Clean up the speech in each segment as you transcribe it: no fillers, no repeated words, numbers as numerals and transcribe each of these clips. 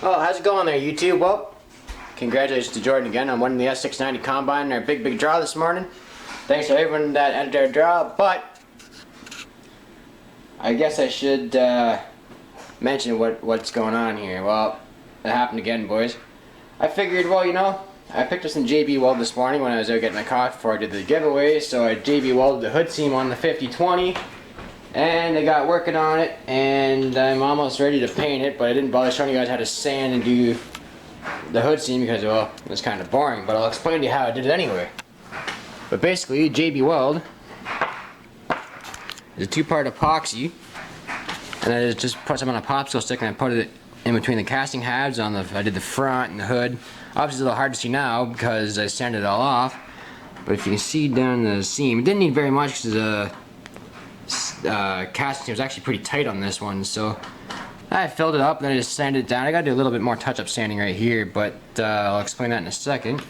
Oh, how's it going there, YouTube? Well, congratulations to Jordan again on winning the S690 Combine in our big draw this morning. Thanks to everyone that entered our draw, but I guess I should mention what's going on here. Well, it happened again, boys. I figured, well, you know, I picked up some JB weld this morning when I was out getting my coffee before I did the giveaway, so I JB welded the hood seam on the 5020. And I got working on it, and I'm almost ready to paint it, but I didn't bother showing you guys how to sand and do the hood seam because, well, it was kind of boring, but I'll explain to you how I did it anyway. But basically, JB Weld is a two-part epoxy, and I just put some on a popsicle stick and I put it in between the casting halves on I did the front and the hood. Obviously it's a little hard to see now because I sanded it all off, but if you can see down the seam, it didn't need very much because the casting was actually pretty tight on this one, so I filled it up and then I just sanded it down. I gotta do a little bit more touch-up sanding right here, but I'll explain that in a second.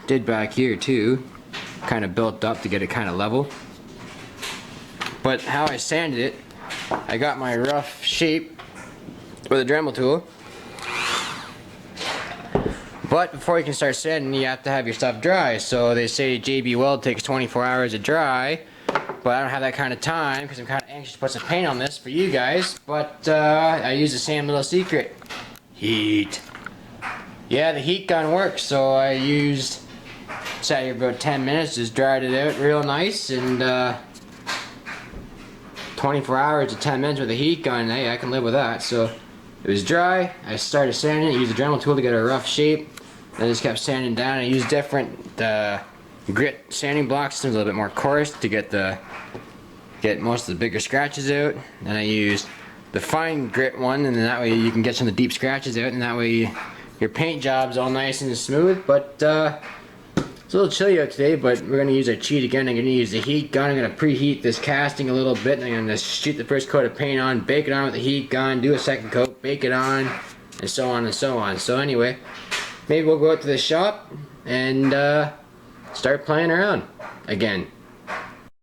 Did back here too, kind of built up to get it kind of level. But how I sanded it, I got my rough shape with a Dremel tool. But before you can start sanding, you have to have your stuff dry. So they say JB Weld takes 24 hours to dry. But I don't have that kind of time because I'm kind of anxious to put some paint on this for you guys. But I used the same little secret. Heat. Yeah, the heat gun works. So I sat here about 10 minutes, just dried it out real nice. And 24 hours to 10 minutes with a heat gun, hey, I can live with that. So it was dry. I started sanding it, used the Dremel tool to get a rough shape. Then I just kept sanding down. I used different grit sanding block systems, a little bit more coarse to get most of the bigger scratches out. Then I used the fine grit one, and then that way you can get some of the deep scratches out, and that way your paint job's all nice and smooth. But it's a little chilly out today, but we're gonna use our cheat again. I'm gonna use the heat gun. I'm gonna preheat this casting a little bit, and I'm gonna shoot the first coat of paint on, bake it on with the heat gun, do a second coat, bake it on, and so on and so on. So anyway, maybe we'll go out to the shop and start playing around again.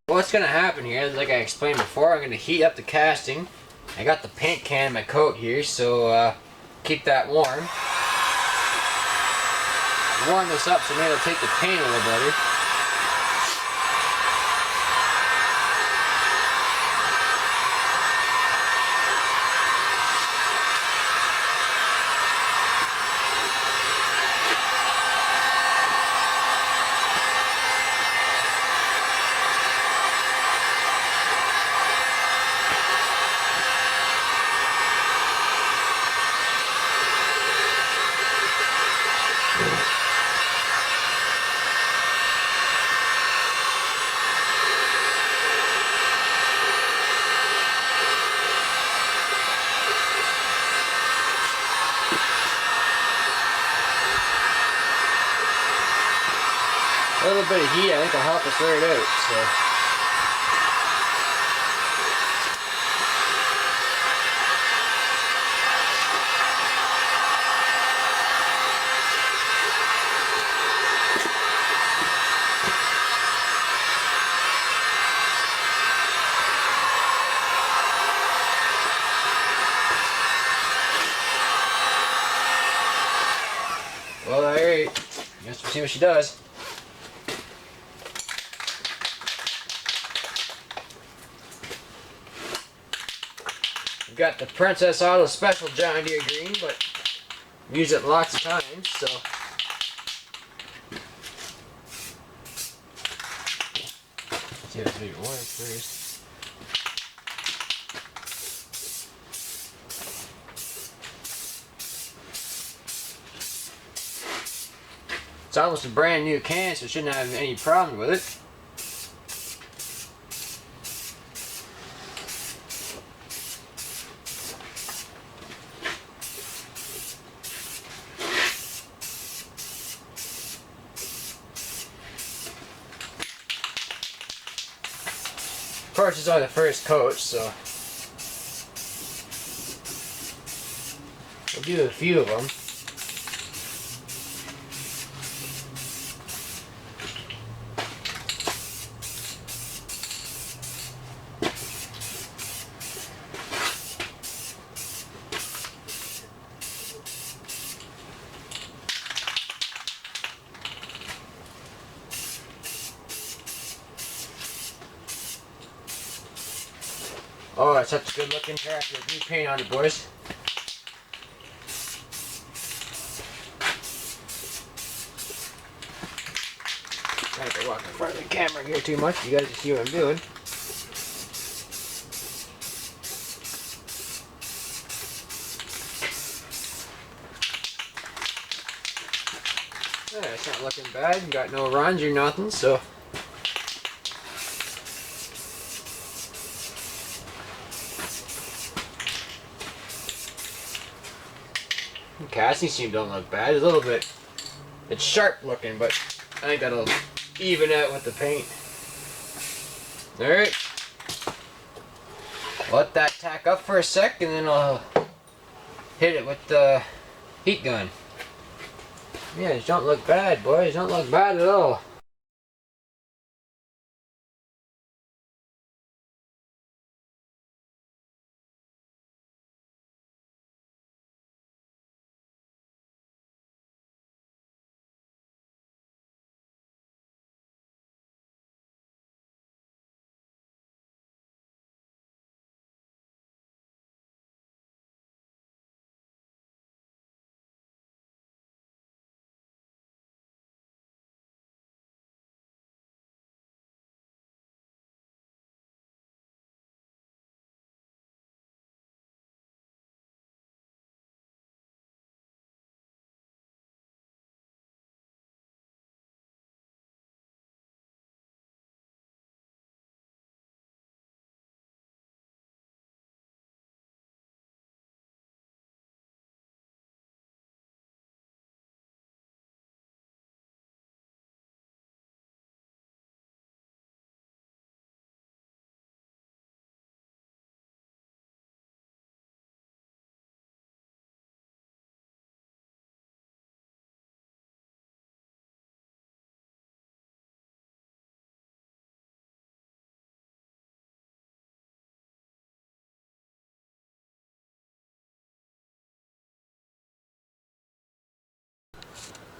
What's gonna happen here, like I explained before, I'm gonna heat up the casting. I got the paint can in my coat here, so keep that warm. Warm this up so maybe it'll take the paint a little better. A little bit of heat, I think, will help us wear it out. So. Well, alright. Guess we'll see what she does. We've got the Princess Auto Special John Deere green, but I've used it lots of times, so. Let's see if this video works first. It's almost a brand new can, so it shouldn't have any problem with it. Of course, it's only the first coat, so we'll do a few of them. Oh, it's such a good looking tractor with new paint on it, boys. I have to walk in front of the camera here too much. You guys can see what I'm doing. Yeah, it's not looking bad. Got no runs or nothing, so. The casting seam don't look bad. It's a little bit. It's sharp looking, but I think that'll even out with the paint. Alright. Let that tack up for a sec and then I'll hit it with the heat gun. Yeah, it don't look bad, boys. Don't look bad at all.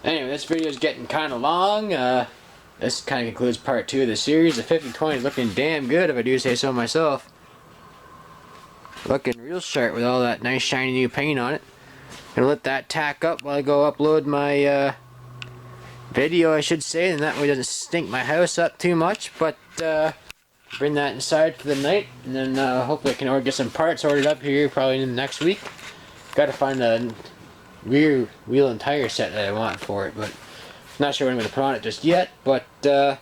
Anyway, this video is getting kind of long. This kind of concludes part 2 of the series. The 5020 is looking damn good, if I do say so myself. Looking real sharp with all that nice shiny new paint on it. Gonna let that tack up while I go upload my video, I should say, and that way it doesn't stink my house up too much. But bring that inside for the night, and then hopefully I can get some parts ordered up here probably in the next week. Gotta find a rear wheel and tire set that I want for it, but not sure what I'm going to put on it just yet. But yeah,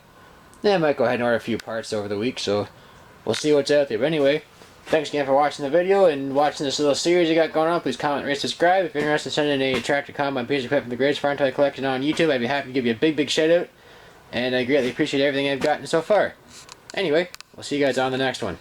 I might go ahead and order a few parts over the week, so we'll see what's out there. But anyway, thanks again for watching the video and watching this little series I got going on. Please comment, rate, subscribe. If you're interested in sending a tractor combine piece of equipment from the Greatest Farm Toy Collection on YouTube, I'd be happy to give you a big shout out, and I greatly appreciate everything I've gotten so far. Anyway, we'll see you guys on the next one.